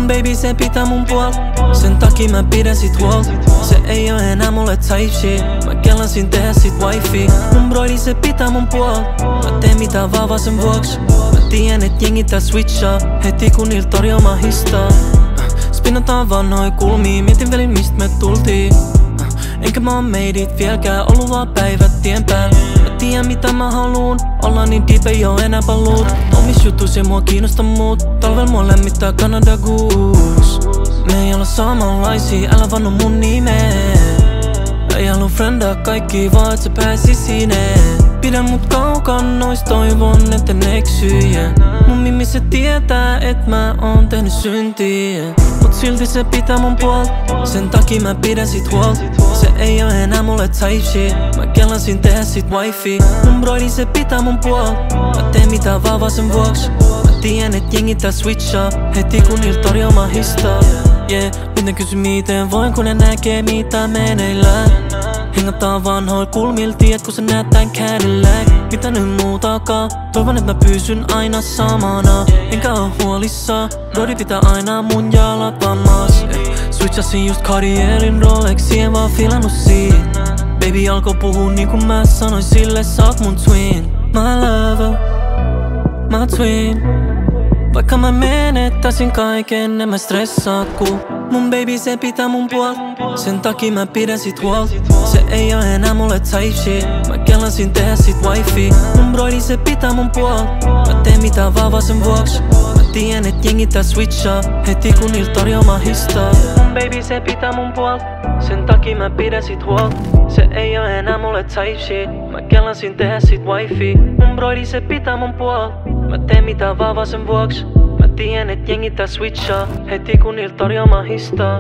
Mun baby se pitää mun puolta, sen takia mä pidän sit huolta. Se ei oo enää mulle type shit, mä kelasin tehdä sit wifi. Mun broidi se pitää mun puolta, mä teen mitä vaan sen vuoks. Mä tiedän et jengi tää switchaa, heti kun niil torjoo mä histaa. Spinnataan vanhoi kulmii, mietin velin mist me tultiin. Enkä mä oon made it vieläkään, ollu vaan päivät tien päällä. Mä tiedän mitä mä haluun, ollaan niin deep ei oo enää paluut. Omis jutus ja mua kiinnosta muut, talvel mua lämmittää Canada Goose. Me ei olla samanlaisia, älä vanno mun nimeen. Ei haluu friendaa kaikki vaan et sä pääsis sineen. Pidä mut kaukan nois, toivon etten eksy, yeah. Mun mimmi se tietää et mä oon tehnyt syntiä, yeah. Mut silti se pitää mun puolta, sen takia mä pidän sit huolta. Se ei oo enää mulle type shit, mä kelasin tehdä sit wifi. Mun broidi se pitää mun puolta, mä teen mitä vaan sen vuoks. Mä tiedän et jengi tää switchaa, heti kun niil torjoo mä histaa. Yeah, nyt ne kysy miten voin kun ne näkee mitä meneillään. Hengataan vanhoil kulmil, tiedät kun sä näet tän Cadillac. Mitä nyt muutakaan, toivon et mä pysyn aina samana. Enkä oo huolissaan, brody pitää aina mun jalat vammas. Switchasin just Cartierin Rolexi, en vaan filannut siitä. Baby alkoi puhua niin kun mä sanoin sille sä oot mun twin. My lover, my twin. Vaikka mä menettäisin kaiken, en mä stressaa ku mun baby se pitää mun puolta, sen takia mä pidän sit huolta. Se ei oo enää mulle type shit, mä kelasin tehdä sit wifi. Mun broidi se pitää mun puolta, mä teen mitä vaan sen vuoks. Mä tiedän et jengi tää switchaa, heti kun niil torjoo mä histaa. Mun baby se pitää mun puolta, sen takia mä pidän sit huolta. Se ei oo enää mulle type shit, mä kelasin tehdä sit wifi. Mun broidi se pitää mun puolta, mä teen mitä vaan sen vuoks. Mä tiedän et jengi tää switchaa, heti kun niil torjoo mä histaa.